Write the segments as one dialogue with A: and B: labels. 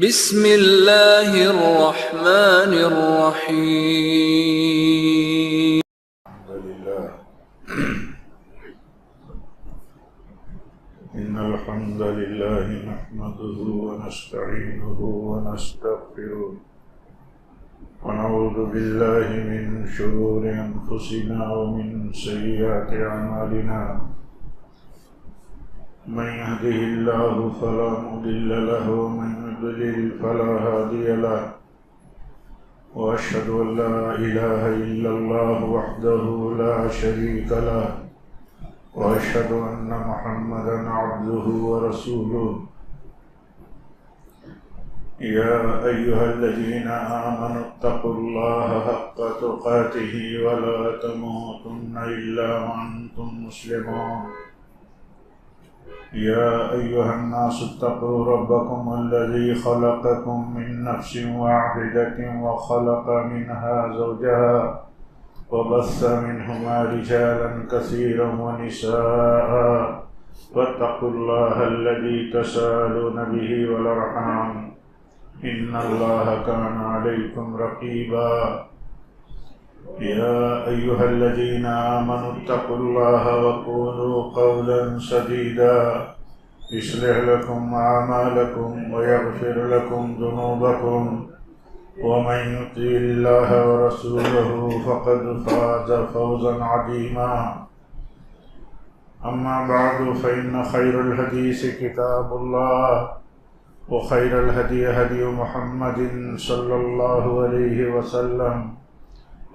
A: بسم اللہ الرحمن الرحیم
B: الحمدللہ ان الحمد للہ نحمده ونستعینه ونستغفره ونعوذ باللہ من شرور انفسنا ومن سیئات اعمالنا من يهده الله فلا مضل له ومن يضلل فلا هادي له وأشهد أن لا إله إلا الله وحده لا شريك له وأشهد أن محمدا عبده ورسوله يا أيها الذين آمنوا اتقوا الله حق تقاته ولا تموتن إلا وأنتم مسلمون يا أيها الناس اتقوا ربكم الذي خلقكم من نفس واحدة وخلق منها زوجها وبث منهما رجالا كثيرا ونساء واتقوا الله الذي تساءلون به والأرحام إن الله كان عليكم رقيبا يا أيها الذين آمنوا اتقوا الله وقولوا قولا سديدا يصلح لكم أعمالكم ويغفر لكم ذنوبكم ومن يطع الله ورسوله فقد فاز فوزا عظيما أما بعد فإن خير الحديث كتاب الله وخير الهدي هدي محمد صلى الله عليه وسلم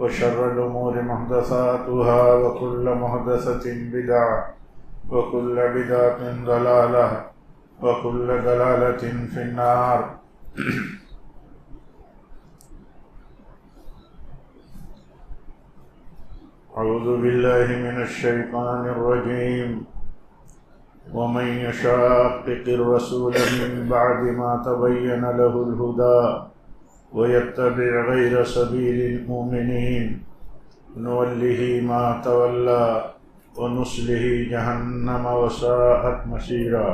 B: وشر الأمور محدثاتها وكل محدثة بدعة وكل بدعة ضلالة وكل ضلالة في النار أعوذ بالله من الشيطان الرجيم ومن يشاقق الرسول من بعد ما تبين له الهدى ويتبع غير سبيل المؤمنين نوله ما تولى ونصله جهنم وساءت مصيرا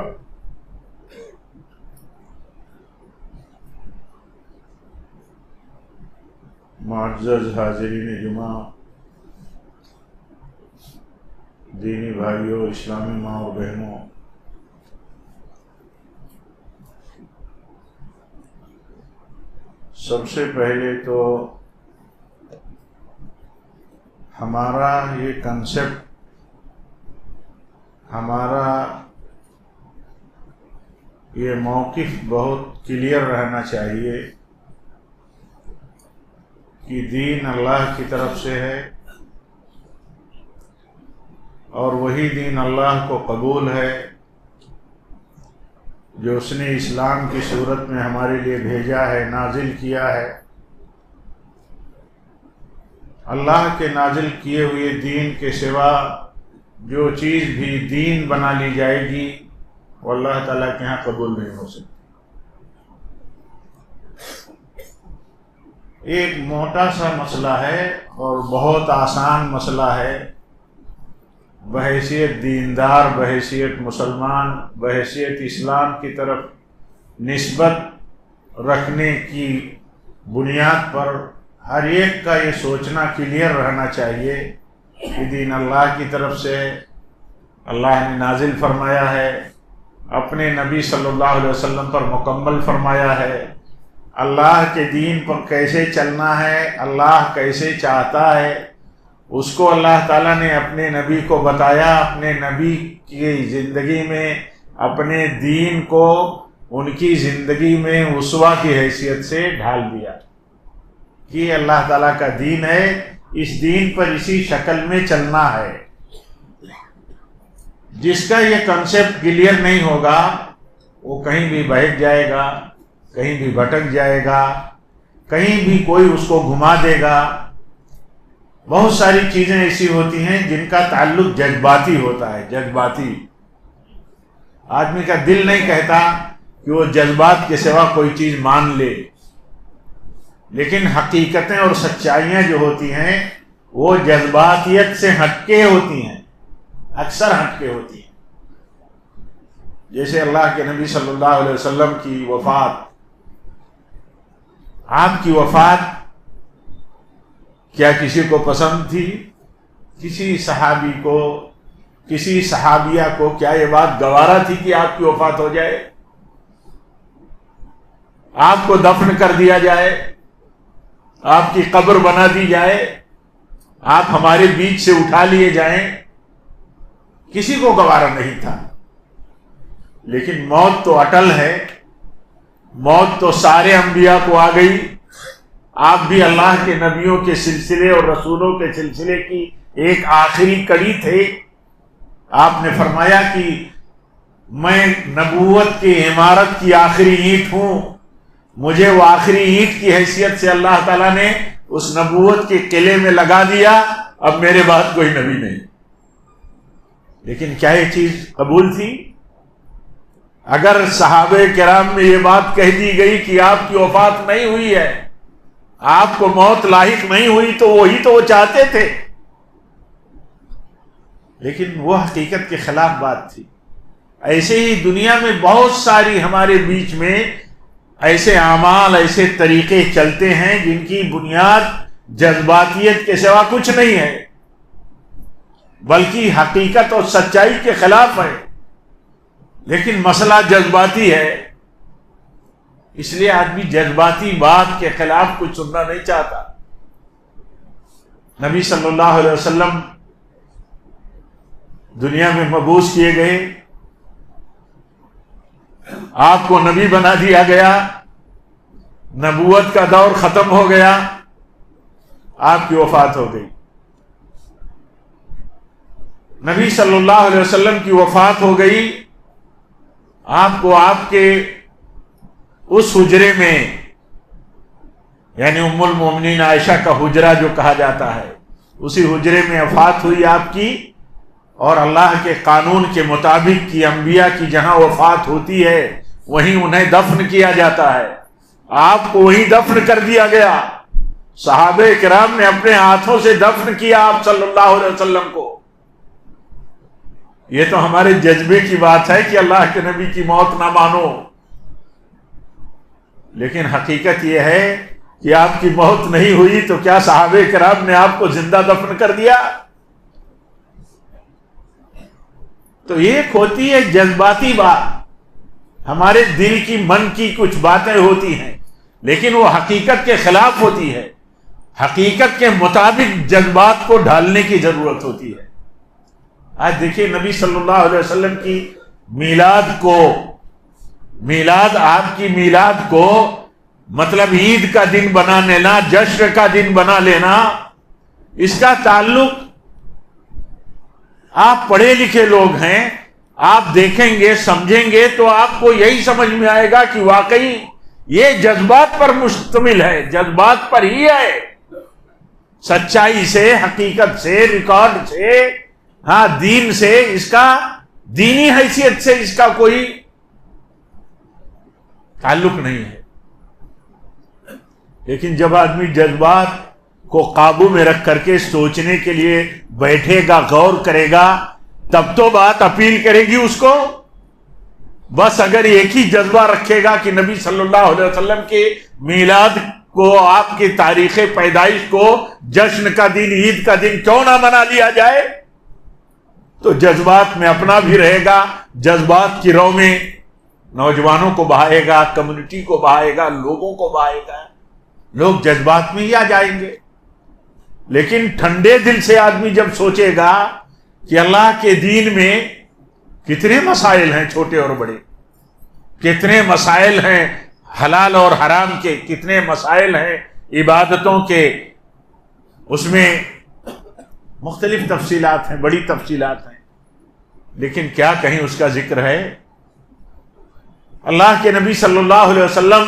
B: معزز حاضرین جمعہ، دینی بھائیوں، اسلامی ماں و بہنوں، سب سے پہلے تو ہمارا یہ کنسپٹ، ہمارا یہ موقف بہت کلیئر رہنا چاہیے کہ دین اللہ کی طرف سے ہے اور وہی دین اللہ کو قبول ہے جو اس نے اسلام کی صورت میں ہمارے لیے بھیجا ہے، نازل کیا ہے۔ اللہ کے نازل کیے ہوئے دین کے سوا جو چیز بھی دین بنا لی جائے گی وہ اللہ تعالیٰ کے ہاں قبول نہیں ہو سکتی۔ ایک موٹا سا مسئلہ ہے اور بہت آسان مسئلہ ہے، بحیثیت دیندار، بحیثیت مسلمان، بحیثیت اسلام کی طرف نسبت رکھنے کی بنیاد پر ہر ایک کا یہ سوچنا کلیئر رہنا چاہیے کہ دین اللہ کی طرف سے اللہ نے نازل فرمایا ہے، اپنے نبی صلی اللہ علیہ وسلم پر مکمل فرمایا ہے۔ اللہ کے دین پر کیسے چلنا ہے، اللہ کیسے چاہتا ہے، اس کو اللہ تعالیٰ نے اپنے نبی کو بتایا، اپنے نبی کی زندگی میں اپنے دین کو ان کی زندگی میں اسوہ کی حیثیت سے ڈھال دیا کہ اللہ تعالیٰ کا دین ہے، اس دین پر اسی شکل میں چلنا ہے۔ جس کا یہ کنسپٹ کلیئر نہیں ہوگا وہ کہیں بھی بہک جائے گا، کہیں بھی بھٹک جائے گا، کہیں بھی کوئی اس کو گھما دے گا۔ بہت ساری چیزیں ایسی ہوتی ہیں جن کا تعلق جذباتی ہوتا ہے، جذباتی۔ آدمی کا دل نہیں کہتا کہ وہ جذبات کے سوا کوئی چیز مان لے، لیکن حقیقتیں اور سچائیاں جو ہوتی ہیں وہ جذباتیت سے ہٹ کے ہوتی ہیں، اکثر ہٹ کے ہوتی ہیں۔ جیسے اللہ کے نبی صلی اللہ علیہ وسلم کی وفات آپ کی وفات کیا کسی کو پسند تھی؟ کسی صحابی کو، کسی صحابیہ کو کیا یہ بات گوارا تھی کہ آپ کی وفات ہو جائے، آپ کو دفن کر دیا جائے، آپ کی قبر بنا دی جائے، آپ ہمارے بیچ سے اٹھا لیے جائیں؟ کسی کو گوارا نہیں تھا۔ لیکن موت تو اٹل ہے، موت تو سارے انبیاء کو آ گئی۔ آپ بھی اللہ کے نبیوں کے سلسلے اور رسولوں کے سلسلے کی ایک آخری کڑی تھے۔ آپ نے فرمایا کہ میں نبوت کی عمارت کی آخری اینٹ ہوں، مجھے وہ آخری اینٹ کی حیثیت سے اللہ تعالیٰ نے اس نبوت کے قلعے میں لگا دیا، اب میرے بعد کوئی نبی نہیں۔ لیکن کیا یہ چیز قبول تھی؟ اگر صحابہ کرام میں یہ بات کہہ دی گئی کہ آپ کی وفات نہیں ہوئی ہے، آپ کو موت لاحق نہیں ہوئی، تو وہی تو وہ چاہتے تھے، لیکن وہ حقیقت کے خلاف بات تھی۔ ایسے ہی دنیا میں بہت ساری ہمارے بیچ میں ایسے اعمال، ایسے طریقے چلتے ہیں جن کی بنیاد جذباتیت کے سوا کچھ نہیں ہے، بلکہ حقیقت اور سچائی کے خلاف ہے، لیکن مسئلہ جذباتی ہے۔ اس لیے آدمی جذباتی بات کے خلاف کچھ سننا نہیں چاہتا۔ نبی صلی اللہ علیہ وسلم دنیا میں مبعوث کیے گئے، آپ کو نبی بنا دیا گیا، نبوت کا دور ختم ہو گیا، آپ کی وفات ہو گئی۔ نبی صلی اللہ علیہ وسلم کی وفات ہو گئی، آپ کو آپ کے اس حجرے میں، یعنی ام المومنین عائشہ کا حجرہ جو کہا جاتا ہے، اسی حجرے میں وفات ہوئی آپ کی، اور اللہ کے قانون کے مطابق کی انبیاء کی جہاں وفات ہوتی ہے وہیں انہیں دفن کیا جاتا ہے، آپ کو وہیں دفن کر دیا گیا۔ صحابہ کرام نے اپنے ہاتھوں سے دفن کیا آپ صلی اللہ علیہ وسلم کو۔ یہ تو ہمارے جذبے کی بات ہے کہ اللہ کے نبی کی موت نہ مانو، لیکن حقیقت یہ ہے کہ آپ کی موت نہیں ہوئی تو کیا صحابہ کرام نے آپ کو زندہ دفن کر دیا؟ تو ایک ہوتی ہے جذباتی بات، ہمارے دل کی من کی کچھ باتیں ہوتی ہیں، لیکن وہ حقیقت کے خلاف ہوتی ہے۔ حقیقت کے مطابق جذبات کو ڈھالنے کی ضرورت ہوتی ہے۔ آج دیکھیے نبی صلی اللہ علیہ وسلم کی آپ کی میلاد کو مطلب عید کا دن بنا لینا، جشن کا دن بنا لینا، اس کا تعلق، آپ پڑھے لکھے لوگ ہیں، آپ دیکھیں گے سمجھیں گے تو آپ کو یہی سمجھ میں آئے گا کہ واقعی یہ جذبات پر مشتمل ہے، جذبات پر ہی ہے، سچائی سے، حقیقت سے، ریکارڈ سے، ہاں دین سے، اس کا دینی حیثیت سے اس کا کوئی تعلق نہیں ہے۔ لیکن جب آدمی جذبات کو قابو میں رکھ کر کے سوچنے کے لیے بیٹھے گا، غور کرے گا، تب تو بات اپیل کرے گی اس کو۔ بس اگر ایک ہی جذبہ رکھے گا کہ نبی صلی اللہ علیہ وسلم کے میلاد کو، آپ کی تاریخ پیدائش کو جشن کا دن، عید کا دن کیوں نہ بنا لیا جائے، تو جذبات میں اپنا بھی رہے گا، جذبات کی رو میں نوجوانوں کو بہائے گا، کمیونٹی کو بہائے گا، لوگوں کو بہائے گا، لوگ جذبات میں ہی آ جائیں گے۔ لیکن ٹھنڈے دل سے آدمی جب سوچے گا کہ اللہ کے دین میں کتنے مسائل ہیں، چھوٹے اور بڑے، کتنے مسائل ہیں حلال اور حرام کے، کتنے مسائل ہیں عبادتوں کے، اس میں مختلف تفصیلات ہیں، بڑی تفصیلات ہیں، لیکن کیا کہیں اس کا ذکر ہے؟ اللہ کے نبی صلی اللہ علیہ وسلم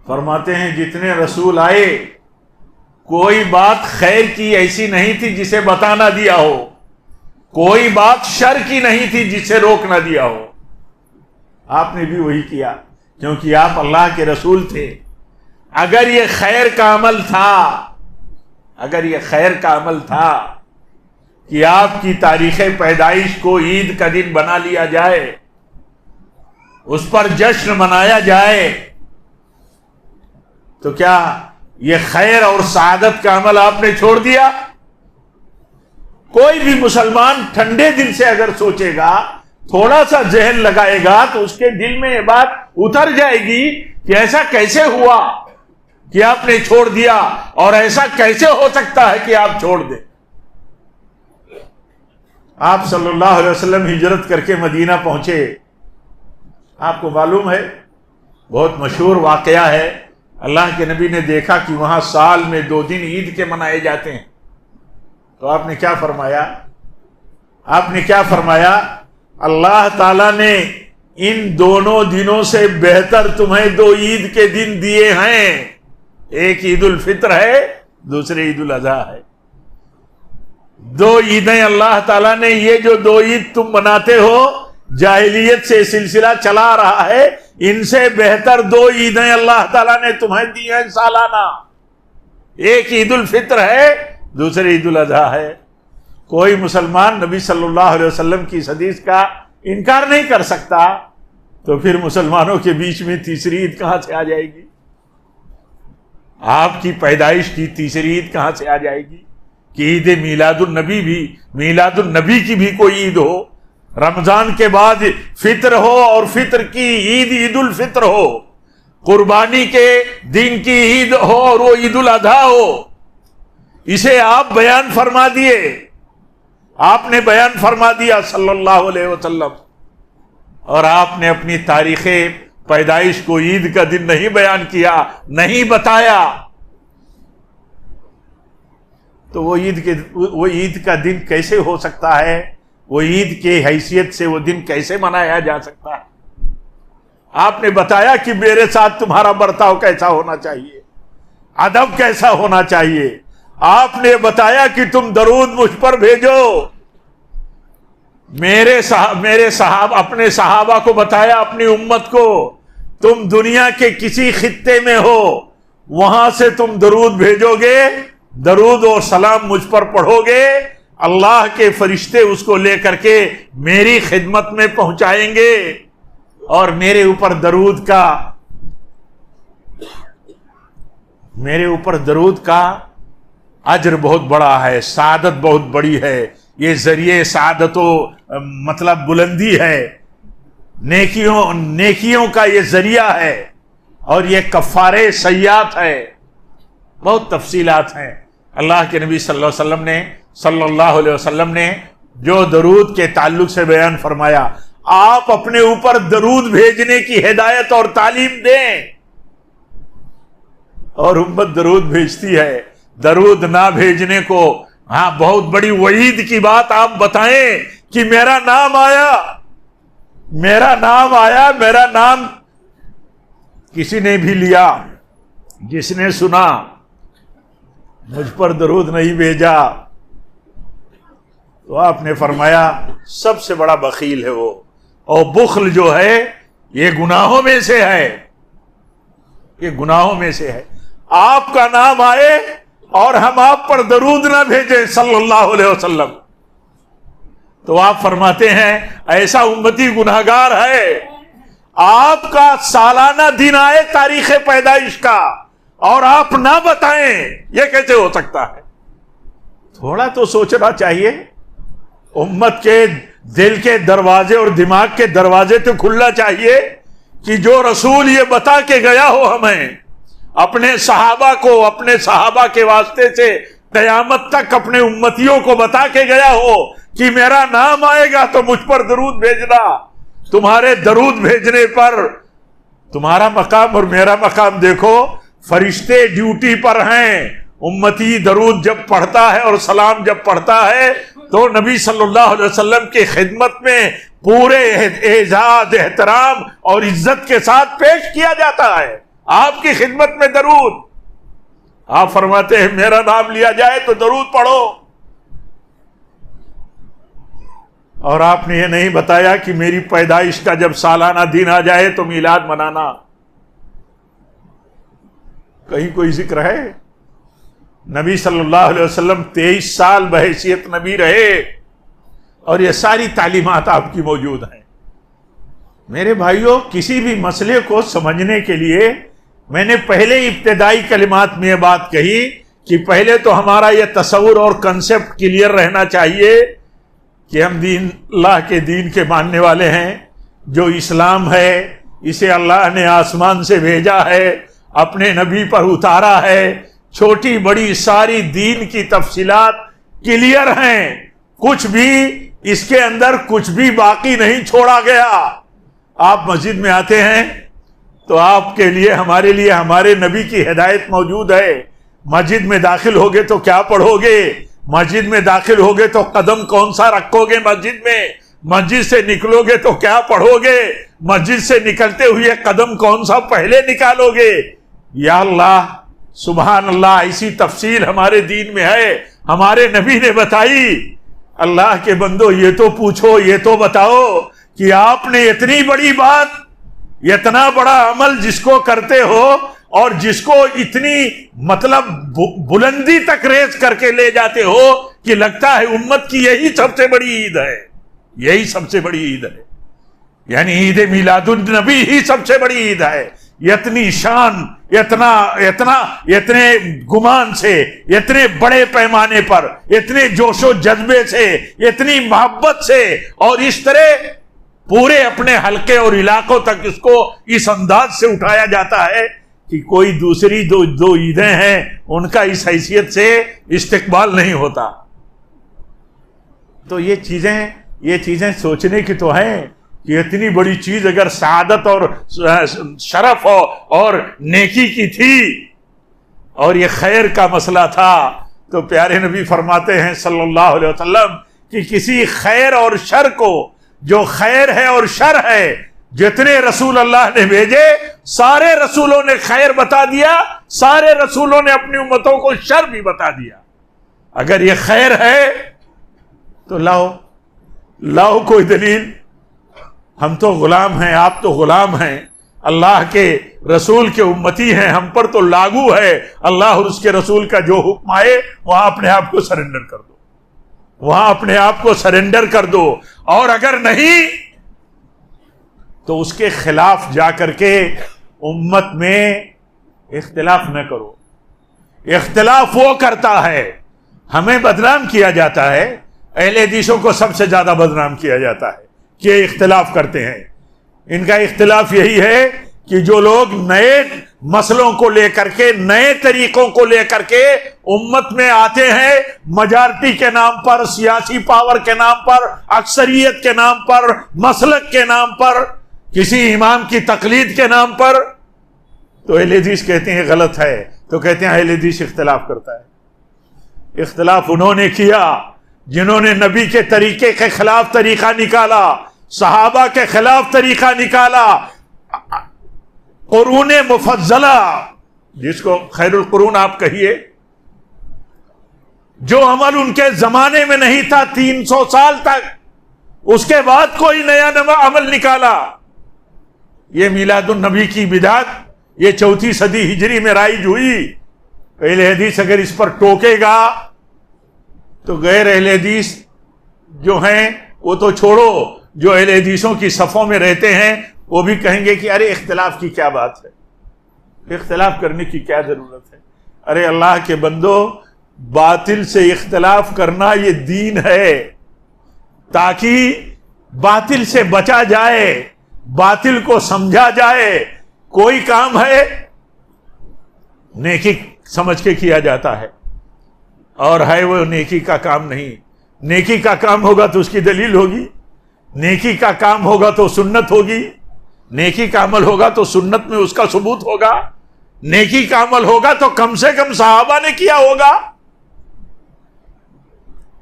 B: فرماتے ہیں جتنے رسول آئے کوئی بات خیر کی ایسی نہیں تھی جسے بتا نہ دیا ہو، کوئی بات شر کی نہیں تھی جسے روک نہ دیا ہو۔ آپ نے بھی وہی کیا، کیونکہ آپ اللہ کے رسول تھے۔ اگر یہ خیر کا عمل تھا، اگر یہ خیر کا عمل تھا کہ آپ کی تاریخ پیدائش کو عید کا دن بنا لیا جائے، اس پر جشن منایا جائے، تو کیا یہ خیر اور سعادت کا عمل آپ نے چھوڑ دیا؟ کوئی بھی مسلمان ٹھنڈے دل سے اگر سوچے گا، تھوڑا سا ذہن لگائے گا، تو اس کے دل میں یہ بات اتر جائے گی کہ ایسا کیسے ہوا کہ آپ نے چھوڑ دیا، اور ایسا کیسے ہو سکتا ہے کہ آپ چھوڑ دیں۔ آپ صلی اللہ علیہ وسلم ہجرت کر کے مدینہ پہنچے، آپ کو معلوم ہے بہت مشہور واقعہ ہے، اللہ کے نبی نے دیکھا کہ وہاں سال میں 2 دن عید کے منائے جاتے ہیں، تو آپ نے کیا فرمایا؟ آپ نے کیا فرمایا؟ اللہ تعالیٰ نے ان دونوں دنوں سے بہتر تمہیں 2 عید کے دن دیے ہیں، ایک عید الفطر ہے، دوسرے عید الاضحیٰ ہے۔ 2 عیدیں اللہ تعالیٰ نے، یہ جو 2 عید تم مناتے ہو جاہلیت سے سلسلہ چلا رہا ہے، ان سے بہتر 2 عیدیں اللہ تعالیٰ نے تمہیں دی ہیں سالانہ، ایک عید الفطر ہے، دوسرے عید الاضحیٰ ہے۔ کوئی مسلمان نبی صلی اللہ علیہ وسلم کی اس حدیث کا انکار نہیں کر سکتا، تو پھر مسلمانوں کے بیچ میں تیسری عید کہاں سے آ جائے گی؟ آپ کی پیدائش کی تیسری عید کہاں سے آ جائے گی کہ عید میلاد النبی بھی، میلاد النبی کی بھی کوئی عید ہو، رمضان کے بعد فطر ہو اور فطر کی عید عید الفطر ہو، قربانی کے دن کی عید ہو اور وہ عید الاضحیٰ ہو، اسے آپ بیان فرما دیے، آپ نے بیان فرما دیا صلی اللہ علیہ وسلم، اور آپ نے اپنی تاریخ پیدائش کو عید کا دن نہیں بیان کیا، نہیں بتایا، تو وہ عید کا دن کیسے ہو سکتا ہے؟ وہ عید کی حیثیت سے وہ دن کیسے منایا جا سکتا ہے؟ آپ نے بتایا کہ میرے ساتھ تمہارا برتاؤ کیسا ہونا چاہیے، ادب کیسا ہونا چاہیے، آپ نے بتایا کہ تم درود مجھ پر بھیجو، اپنے صحابہ کو بتایا، اپنی امت کو، تم دنیا کے کسی خطے میں ہو، وہاں سے تم درود بھیجو گے، درود اور سلام مجھ پر پڑھو گے، اللہ کے فرشتے اس کو لے کر کے میری خدمت میں پہنچائیں گے، اور میرے اوپر درود کا اجر بہت بڑا ہے، سعادت بہت بڑی ہے، یہ ذریعے سعادت و مطلب بلندی ہے، نیکیوں کا یہ ذریعہ ہے، اور یہ کفارے سیئات ہے، بہت تفصیلات ہیں۔ اللہ کے نبی صلی اللہ علیہ وسلم نے جو درود کے تعلق سے بیان فرمایا، آپ اپنے اوپر درود بھیجنے کی ہدایت اور تعلیم دیں، اور امت درود بھیجتی ہے، درود نہ بھیجنے کو بہت بڑی وعید کی بات آپ بتائیں کہ میرا نام کسی نے بھی لیا، جس نے سنا، مجھ پر درود نہیں بھیجا، تو آپ نے فرمایا سب سے بڑا بخیل ہے وہ، اور بخل جو ہے یہ گناہوں میں سے ہے، یہ گناہوں میں سے ہے۔ آپ کا نام آئے اور ہم آپ پر درود نہ بھیجیں صلی اللہ علیہ وسلم، تو آپ فرماتے ہیں ایسا امتی گناہگار ہے۔ آپ کا سالانہ دن آئے تاریخ پیدائش کا اور آپ نہ بتائیں، یہ کیسے ہو سکتا ہے؟ تھوڑا تو سوچنا چاہیے، امت کے دل کے دروازے اور دماغ کے دروازے تو کھلنا چاہیے کہ جو رسول یہ بتا کے گیا ہو ہمیں، اپنے صحابہ کو، اپنے صحابہ کے واسطے سے قیامت تک اپنے امتیوں کو بتا کے گیا ہو کہ میرا نام آئے گا تو مجھ پر درود بھیجنا، تمہارے درود بھیجنے پر تمہارا مقام اور میرا مقام دیکھو، فرشتے ڈیوٹی پر ہیں، امتی درود جب پڑھتا ہے اور سلام جب پڑھتا ہے تو نبی صلی اللہ علیہ وسلم کی خدمت میں پورے اعزاز، احترام اور عزت کے ساتھ پیش کیا جاتا ہے۔ آپ کی خدمت میں درود، آپ فرماتے ہیں میرا نام لیا جائے تو درود پڑھو، اور آپ نے یہ نہیں بتایا کہ میری پیدائش کا جب سالانہ دن آ جائے تو میلاد منانا۔ کہیں کوئی ذکر ہے؟ نبی صلی اللہ علیہ وسلم 23 سال بحیثیت نبی رہے، اور یہ ساری تعلیمات آپ کی موجود ہیں۔ میرے بھائیوں، کسی بھی مسئلے کو سمجھنے کے لیے میں نے پہلے ابتدائی کلمات میں یہ بات کہی کہ پہلے تو ہمارا یہ تصور اور کنسپٹ کلیئر رہنا چاہیے کہ ہم اللہ کے دین کے ماننے والے ہیں. جو اسلام ہے اسے اللہ نے آسمان سے بھیجا ہے, اپنے نبی پر اتارا ہے, چھوٹی بڑی ساری دین کی تفصیلات کلیئر ہیں, کچھ بھی اس کے اندر کچھ بھی باقی نہیں چھوڑا گیا. آپ مسجد میں آتے ہیں تو آپ کے لیے ہمارے لیے ہمارے نبی کی ہدایت موجود ہے. مسجد میں داخل ہوگے تو کیا پڑھو گے, مسجد میں داخل ہوگے تو قدم کون سا رکھو گے مسجد میں, مسجد سے نکلو گے تو کیا پڑھو گے, مسجد سے نکلتے ہوئے قدم کون سا پہلے نکالو گے. یا اللہ سبحان اللہ, ایسی تفصیل ہمارے دین میں ہے, ہمارے نبی نے بتائی. اللہ کے بندو یہ تو پوچھو, یہ تو بتاؤ کہ آپ نے اتنی بڑی بات, اتنا بڑا عمل جس کو کرتے ہو اور جس کو اتنی مطلب بلندی تک ریز کر کے لے جاتے ہو کہ لگتا ہے امت کی یہی سب سے بڑی عید ہے, یہی سب سے بڑی عید ہے, یعنی عید میلاد النبی ہی سب سے بڑی عید ہے. اتنی شان, اتنے گمان سے, اتنے بڑے پیمانے پر, اتنے جوش و جذبے سے, اتنی محبت سے, اور اس طرح پورے اپنے حلقے اور علاقوں تک اس کو اس انداز سے اٹھایا جاتا ہے کہ کوئی دوسری دو عیدیں ہیں ان کا اس حیثیت سے استقبال نہیں ہوتا. تو یہ چیزیں سوچنے کی تو ہیں کہ اتنی بڑی چیز اگر سعادت اور شرف اور نیکی کی تھی اور یہ خیر کا مسئلہ تھا, تو پیارے نبی فرماتے ہیں صلی اللہ علیہ وسلم کہ کسی خیر اور شر کو, جو خیر ہے اور شر ہے, جتنے رسول اللہ نے بھیجے سارے رسولوں نے خیر بتا دیا, سارے رسولوں نے اپنی امتوں کو شر بھی بتا دیا. اگر یہ خیر ہے تو لاؤ کوئی دلیل. ہم تو غلام ہیں, آپ تو غلام ہیں, اللہ کے رسول کے امتی ہیں, ہم پر تو لاگو ہے اللہ اور اس کے رسول کا جو حکم آئے وہاں اپنے آپ کو سرنڈر کر دو, وہاں اپنے آپ کو سرنڈر کر دو. اور اگر نہیں تو اس کے خلاف جا کر کے امت میں اختلاف نہ کرو. اختلاف وہ کرتا ہے, ہمیں بدنام کیا جاتا ہے, اہل حدیثوں کو سب سے زیادہ بدنام کیا جاتا ہے کہ یہ اختلاف کرتے ہیں. ان کا اختلاف یہی ہے کہ جو لوگ نئے مسئلوں کو لے کر کے, نئے طریقوں کو لے کر کے امت میں آتے ہیں, میجارٹی کے نام پر, سیاسی پاور کے نام پر, اکثریت کے نام پر, مسلک کے نام پر, کسی امام کی تقلید کے نام پر, تو اہل حدیث کہتے ہیں غلط ہے, تو کہتے ہیں اہل حدیث اختلاف کرتا ہے. اختلاف انہوں نے کیا جنہوں نے نبی کے طریقے کے خلاف طریقہ نکالا, صحابہ کے خلاف طریقہ نکالا, قرون مفضلہ جس کو خیر القرون آپ کہیے, جو عمل ان کے زمانے میں نہیں تھا 300 سال تک, اس کے بعد کوئی نیا عمل نکالا. یہ میلاد النبی کی بدعت یہ 4 صدی ہجری میں رائج ہوئی. اہل حدیث اگر اس پر ٹوکے گا تو غیر اہل حدیث جو ہیں وہ تو چھوڑو, جو اہل حدیثوں کی صفوں میں رہتے ہیں وہ بھی کہیں گے کہ ارے اختلاف کی کیا بات ہے, اختلاف کرنے کی کیا ضرورت ہے. ارے اللہ کے بندو, باطل سے اختلاف کرنا یہ دین ہے, تاکہ باطل سے بچا جائے, باطل کو سمجھا جائے. کوئی کام ہے نیکی سمجھ کے کیا جاتا ہے, اور ہے وہ نیکی کا کام نہیں. نیکی کا کام ہوگا تو اس کی دلیل ہوگی, نیکی کا کام ہوگا تو سنت ہوگی, نیکی کا عمل ہوگا تو سنت میں اس کا ثبوت ہوگا, نیکی کا عمل ہوگا تو کم سے کم صحابہ نے کیا ہوگا.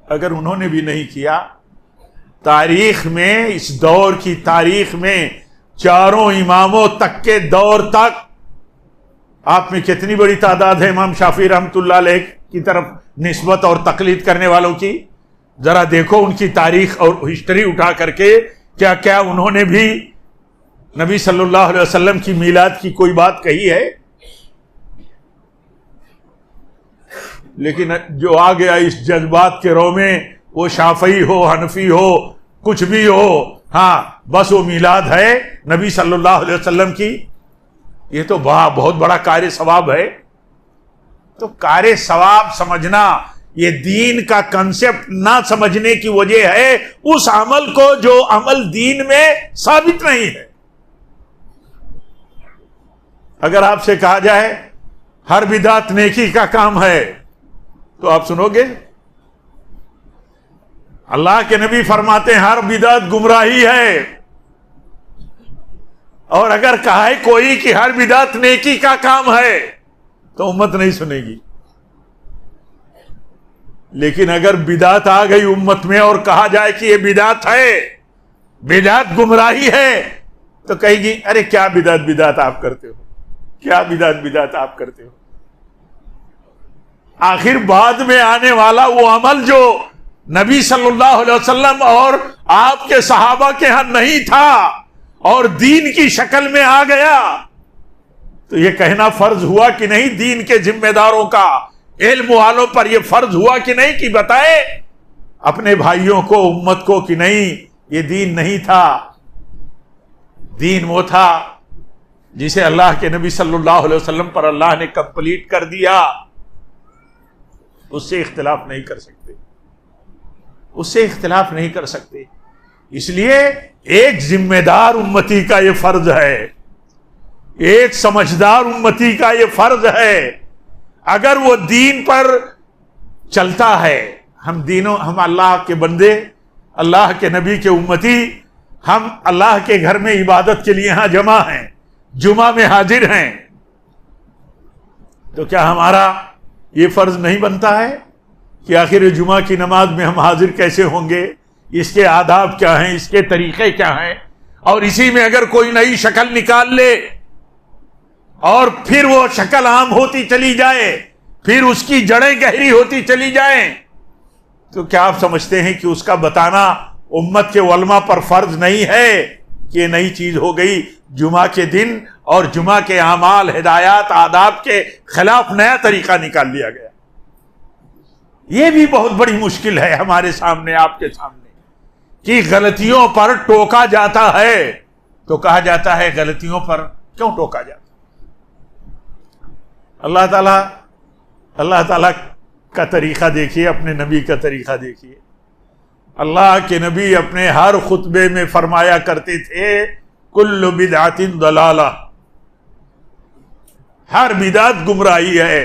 B: اگر انہوں نے بھی نہیں کیا, تاریخ میں, اس دور کی تاریخ میں, چاروں اماموں تک کے دور تک آپ میں کتنی بڑی تعداد ہے امام شافعی رحمۃ اللہ علیہ کی طرف نسبت اور تقلید کرنے والوں کی. ذرا دیکھو ان کی تاریخ اور ہسٹری اٹھا کر کے, کیا کیا انہوں نے بھی نبی صلی اللہ علیہ وسلم کی میلاد کی کوئی بات کہی ہے. لیکن جو آ گیا اس جذبات کے رو میں, وہ شافعی ہو, حنفی ہو, کچھ بھی ہو, ہاں بس وہ میلاد ہے نبی صلی اللہ علیہ وسلم کی. یہ تو بہت بڑا کار ثواب ہے. تو کار ثواب سمجھنا یہ دین کا کنسپٹ نہ سمجھنے کی وجہ ہے اس عمل کو جو عمل دین میں ثابت نہیں ہے. اگر آپ سے کہا جائے ہر بدعت نیکی کا کام ہے تو آپ سنو گے؟ اللہ کے نبی فرماتے ہیں ہر بدعت گمراہی ہے. اور اگر کہا ہے کوئی کہ ہر بدعت نیکی کا کام ہے تو امت نہیں سنے گی. لیکن اگر بدعت آ گئی امت میں اور کہا جائے کہ یہ بدعت ہے، بدعت گمراہی ہے، تو کہے گی ارے کیا بدعت آپ کرتے ہو، کیا بدعت آپ کرتے ہو. آخر بعد میں آنے والا وہ عمل جو نبی صلی اللہ علیہ وسلم اور آپ کے صحابہ کے ہاں نہیں تھا اور دین کی شکل میں آ گیا، تو یہ کہنا فرض ہوا کہ نہیں دین کے ذمہ داروں کا، علم والوں پر یہ فرض ہوا کہ نہیں کہ بتائے اپنے بھائیوں کو، امت کو کہ نہیں یہ دین نہیں تھا. دین وہ تھا جسے اللہ کے نبی صلی اللہ علیہ وسلم پر اللہ نے کمپلیٹ کر دیا. اس سے اختلاف نہیں کر سکتے، اس سے اختلاف نہیں کر سکتے. اس لیے ایک ذمہ دار امتی کا یہ فرض ہے، ایک سمجھدار امتی کا یہ فرض ہے. اگر وہ دین پر چلتا ہے، ہم اللہ کے بندے، اللہ کے نبی کے امتی، ہم اللہ کے گھر میں عبادت کے لیے ہاں جمع ہیں، جمعہ میں حاضر ہیں، تو کیا ہمارا یہ فرض نہیں بنتا ہے کہ آخر جمعہ کی نماز میں ہم حاضر کیسے ہوں گے، اس کے آداب کیا ہیں، اس کے طریقے کیا ہیں، اور اسی میں اگر کوئی نئی شکل نکال لے اور پھر وہ شکل عام ہوتی چلی جائے، پھر اس کی جڑیں گہری ہوتی چلی جائیں، تو کیا آپ سمجھتے ہیں کہ اس کا بتانا امت کے علماء پر فرض نہیں ہے کہ یہ نئی چیز ہو گئی؟ جمعہ کے دن اور جمعہ کے اعمال، ہدایات، آداب کے خلاف نیا طریقہ نکال لیا گیا. یہ بھی بہت بڑی مشکل ہے ہمارے سامنے، آپ کے سامنے، کہ غلطیوں پر ٹوکا جاتا ہے تو کہا جاتا ہے غلطیوں پر کیوں ٹوکا جاتا ہے؟ اللہ تعالیٰ کا طریقہ دیکھیے، اپنے نبی کا طریقہ دیکھیے. اللہ کے نبی اپنے ہر خطبے میں فرمایا کرتے تھے کل بدعت ضلالہ، ہر بدعت گمراہی ہے.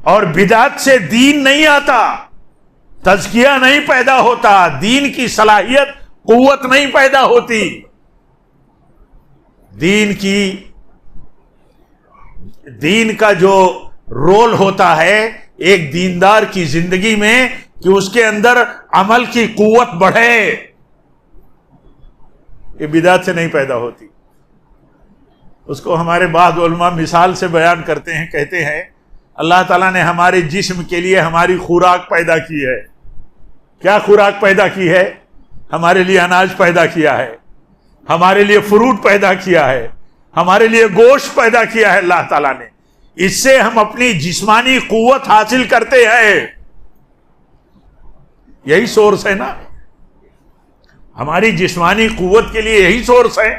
B: اور بدعت سے دین نہیں آتا، تزکیہ نہیں پیدا ہوتا، دین کی صلاحیت، قوت نہیں پیدا ہوتی. دین کا جو رول ہوتا ہے ایک دیندار کی زندگی میں کہ اس کے اندر عمل کی قوت بڑھے، یہ بدعت سے نہیں پیدا ہوتی. اس کو ہمارے بعض علماء مثال سے بیان کرتے ہیں، کہتے ہیں اللہ تعالیٰ نے ہمارے جسم کے لیے ہماری خوراک پیدا کی ہے. کیا خوراک پیدا کی ہے؟ ہمارے لیے اناج پیدا کیا ہے، ہمارے لیے فروٹ پیدا کیا ہے، ہمارے لیے گوشت پیدا کیا ہے اللہ تعالیٰ نے. اس سے ہم اپنی جسمانی قوت حاصل کرتے ہیں. یہی سورس ہے نا، ہماری جسمانی قوت کے لیے یہی سورس ہے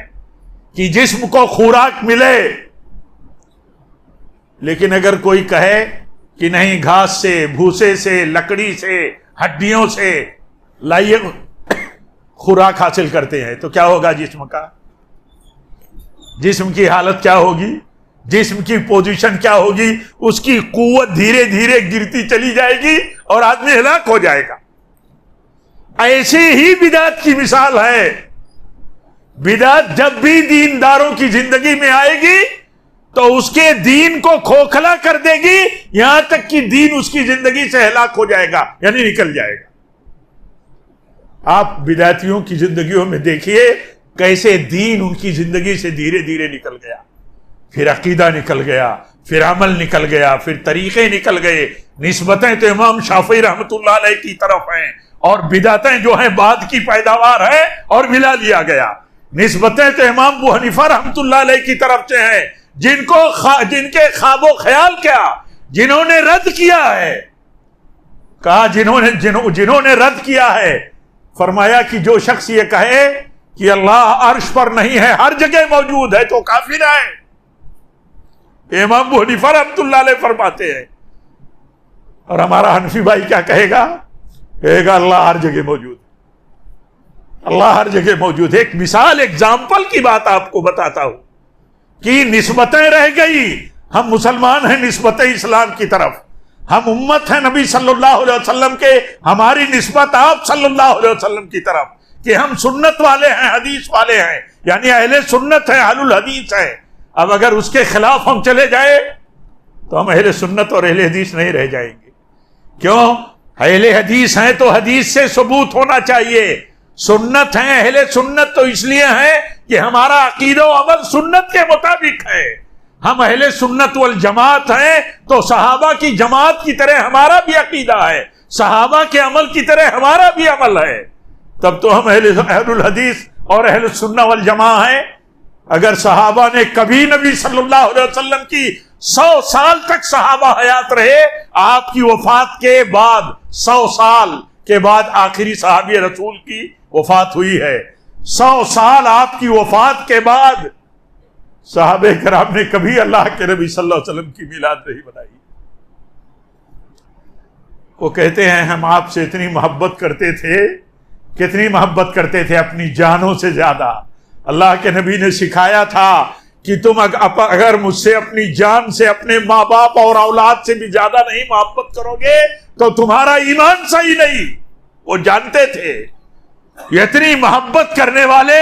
B: کہ جسم کو خوراک ملے. لیکن اگر کوئی کہے کہ نہیں گھاس سے، بھوسے سے، لکڑی سے، ہڈیوں سے لائیے خوراک حاصل کرتے ہیں، تو کیا ہوگا جسم کا؟ جسم کی حالت کیا ہوگی؟ جسم کی پوزیشن کیا ہوگی؟ اس کی قوت دھیرے دھیرے گرتی چلی جائے گی اور آدمی ہلاک ہو جائے گا. ایسے ہی بدعت کی مثال ہے. بدعت جب بھی دینداروں کی زندگی میں آئے گی تو اس کے دین کو کھوکھلا کر دے گی، یہاں تک کہ دین اس کی زندگی سے ہلاک ہو جائے گا، یعنی نکل جائے گا. آپ بدعتیوں کی زندگیوں میں دیکھیے کیسے دین ان کی زندگی سے دھیرے دھیرے نکل گیا، پھر عقیدہ نکل گیا، پھر عمل نکل گیا، پھر طریقے نکل گئے. نسبتیں تو امام شافعی رحمۃ اللہ علیہ کی طرف ہیں اور بدعتیں جو ہیں بعد کی پیداوار ہے اور ملا لیا گیا. نسبتیں تو امام ابو حنیفہ رحمۃ اللہ علیہ کی طرف سے ہیں جن کے خواب و خیال کیا، جنہوں نے رد کیا ہے، کہا جنہوں نے رد کیا ہے، فرمایا کہ جو شخص یہ کہے کہ اللہ عرش پر نہیں ہے، ہر جگہ موجود ہے، تو کافر ہے۔ امام ابو حنیفہ رحمۃ اللہ علیہ فرماتے ہیں، اور ہمارا حنفی بھائی کیا کہے گا؟ کہے گا اللہ ہر جگہ موجود ہے، اللہ ہر جگہ موجود ہے۔ ایک مثال، ایگزامپل کی بات آپ کو بتاتا ہوں کہ نسبتیں رہ گئی۔ ہم مسلمان ہیں نسبت اسلام کی طرف، ہم امت ہیں نبی صلی اللہ علیہ وسلم کے، ہماری نسبت آپ صلی اللہ علیہ وسلم کی طرف کہ ہم سنت والے ہیں، حدیث والے ہیں، یعنی اہل سنت ہیں، اہل الحدیث ہیں۔ اب اگر اس کے خلاف ہم چلے جائیں تو ہم اہل سنت اور اہل حدیث نہیں رہ جائیں گے۔ کیوں؟ اہل حدیث ہیں تو حدیث سے ثبوت ہونا چاہیے، سنت ہیں، اہل سنت تو اس لیے ہیں کہ ہمارا عقیدہ و عمل سنت کے مطابق ہے۔ ہم اہل سنت والجماعت ہیں تو صحابہ کی جماعت کی طرح ہمارا بھی عقیدہ ہے، صحابہ کے عمل کی طرح ہمارا بھی عمل ہے، تب تو ہم اہل الحدیث اور اہل سنت والجماعت ہیں۔ اگر صحابہ نے کبھی نبی صلی اللہ علیہ وسلم کی 100 سال تک صحابہ حیات رہے، آپ کی وفات کے بعد 100 سال کے بعد آخری صحابی رسول کی وفات ہوئی ہے، 100 سال آپ کی وفات کے بعد صحابہ کرام نے کبھی اللہ کے نبی صلی اللہ علیہ وسلم کی میلاد نہیں بنائی۔ وہ کہتے ہیں ہم آپ سے اتنی محبت کرتے تھے، کتنی محبت کرتے تھے، اپنی جانوں سے زیادہ۔ اللہ کے نبی نے سکھایا تھا کہ تم اگر مجھ سے اپنی جان سے، اپنے ماں باپ اور اولاد سے بھی زیادہ نہیں محبت کرو گے تو تمہارا ایمان صحیح نہیں۔ وہ جانتے تھے۔ اتنی محبت کرنے والے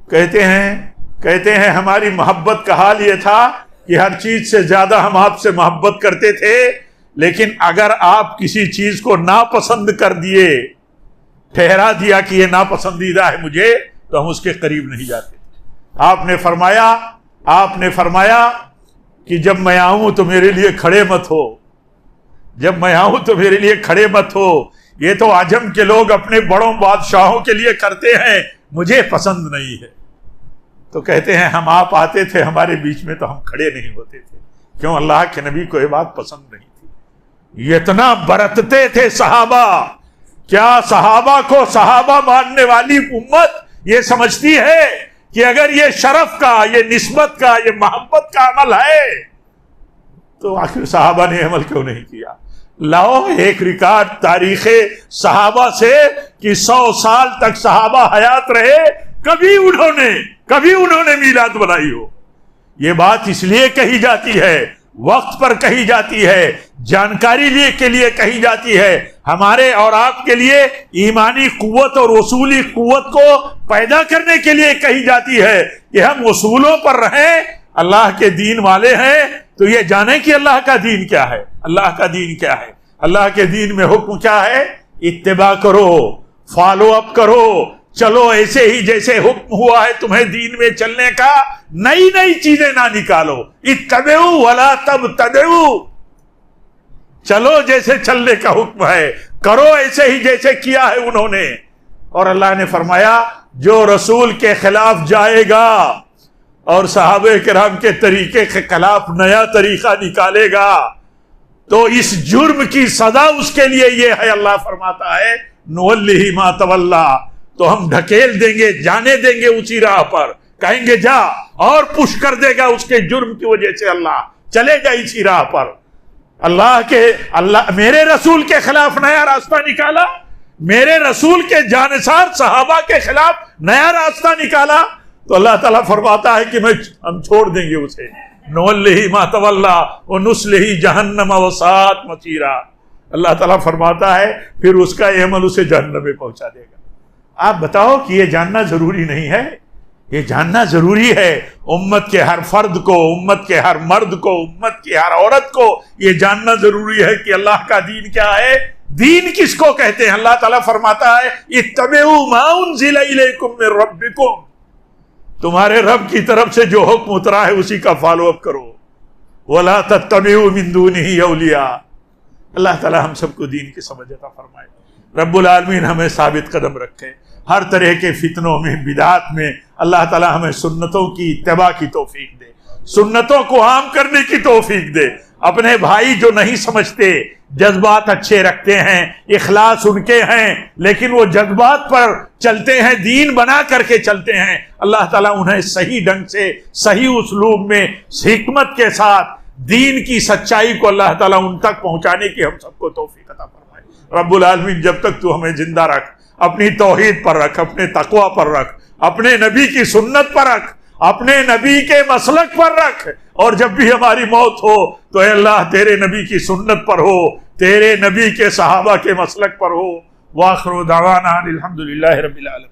B: کہتے ہیں ہماری محبت کا حال یہ تھا کہ ہر چیز سے زیادہ ہم آپ سے محبت کرتے تھے، لیکن اگر آپ کسی چیز کو ناپسند کر دیے، ٹھہرا دیا کہ یہ ناپسندیدہ ہے مجھے، تو ہم اس کے قریب نہیں جاتے۔ آپ نے فرمایا کہ جب میں آؤں تو میرے لیے کھڑے مت ہو، جب میں آؤں تو میرے لیے کھڑے مت ہو، یہ تو عجم کے لوگ اپنے بڑوں بادشاہوں کے لیے کرتے ہیں، مجھے پسند نہیں ہے۔ تو کہتے ہیں ہم آپ آتے تھے ہمارے بیچ میں تو ہم کھڑے نہیں ہوتے تھے، کیوں؟ اللہ کے نبی کو یہ بات پسند نہیں تھی۔ یہ اتنا برتتے تھے صحابہ، کیا صحابہ کو صحابہ ماننے والی امت یہ سمجھتی ہے کہ اگر یہ شرف کا، یہ نسبت کا، یہ محبت کا عمل ہے تو آخر صحابہ نے عمل کیوں نہیں کیا؟ لاؤ ایک ریکارڈ تاریخ صحابہ سے کہ 100 سال تک صحابہ حیات رہے، کبھی انہوں نے میلاد بنائی ہو۔ یہ بات اس لیے کہی جاتی ہے، وقت پر کہی جاتی ہے، جانکاری کے لیے کہی جاتی ہے، ہمارے اور آپ کے لیے ایمانی قوت اور اصولی قوت کو پیدا کرنے کے لیے کہی جاتی ہے کہ ہم اصولوں پر رہیں، اللہ کے دین والے ہیں تو یہ جانیں کہ اللہ کا دین کیا ہے، اللہ کا دین کیا ہے۔ اللہ کے دین میں حکم کیا ہے؟ اتباع کرو، فالو اپ کرو، چلو ایسے ہی جیسے حکم ہوا ہے تمہیں دین میں چلنے کا، نئی نئی چیزیں نہ نکالو۔ اتبعوا ولا تبتدعوا، چلو جیسے چلنے کا حکم ہے، کرو ایسے ہی جیسے کیا ہے انہوں نے۔ اور اللہ نے فرمایا جو رسول کے خلاف جائے گا اور صحابہ کرام کے طریقے کے خلاف نیا طریقہ نکالے گا تو اس جرم کی سزا اس کے لیے یہ ہے، اللہ فرماتا ہے نولہ ما تولا، تو ہم ڈھکیل دیں گے، جانے دیں گے اسی راہ پر، کہیں گے جا، اور پش کر دے گا اس کے جرم کی وجہ سے، اللہ چلے گا اسی راہ پر۔ اللہ میرے رسول کے خلاف نیا راستہ نکالا، میرے رسول کے جانثار صحابہ کے خلاف نیا راستہ نکالا، تو اللہ تعالیٰ فرماتا ہے کہ ہم چھوڑ دیں گے اسے، نولہ ما تولا ونصلہ جہنم وساءت مصیرا۔ اللہ تعالیٰ فرماتا ہے پھر اس کا عمل اسے جہنم میں پہنچا دے گا۔ آپ بتاؤ کہ یہ جاننا ضروری نہیں ہے؟ یہ جاننا ضروری ہے، امت کے ہر فرد کو، امت کے ہر مرد کو، امت کی ہر عورت کو یہ جاننا ضروری ہے کہ اللہ کا دین کیا ہے، دین کس کو کہتے ہیں۔ اللہ تعالیٰ فرماتا ہے اتبعوا ما انزل الیکم من ربکم، تمہارے رب کی طرف سے جو حکم اترا ہے اسی کا فالو اپ کرو، ولا تتبعوا من دونہ اولیاء۔ اللہ تعالیٰ ہم سب کو دین کی سمجھ عطا فرمائے، رب العالمین ہمیں ثابت قدم رکھے، ہر طرح کے فتنوں میں، بدعات میں اللہ تعالیٰ ہمیں سنتوں کی اتباع کی توفیق دے،
C: سنتوں کو عام کرنے کی توفیق دے. اپنے بھائی جو نہیں سمجھتے، جذبات اچھے رکھتے ہیں، اخلاص ان کے ہیں، لیکن وہ جذبات پر چلتے ہیں، دین بنا کر کے چلتے ہیں، اللہ تعالیٰ انہیں صحیح ڈھنگ سے، صحیح اسلوب میں، حکمت کے ساتھ دین کی سچائی کو اللہ تعالیٰ ان تک پہنچانے کی ہم سب کو توفیق عطا فرمائے. رب العالمین جب تک تو ہمیں زندہ رکھ، اپنی توحید پر رکھ، اپنے تقوی پر رکھ، اپنے نبی کی سنت پر رکھ، اپنے نبی کے مسلک پر رکھ، اور جب بھی ہماری موت ہو تو اے اللہ تیرے نبی کی سنت پر ہو، تیرے نبی کے صحابہ کے مسلک پر ہو. وآخر دعوانا الحمدللہ رب العالمین.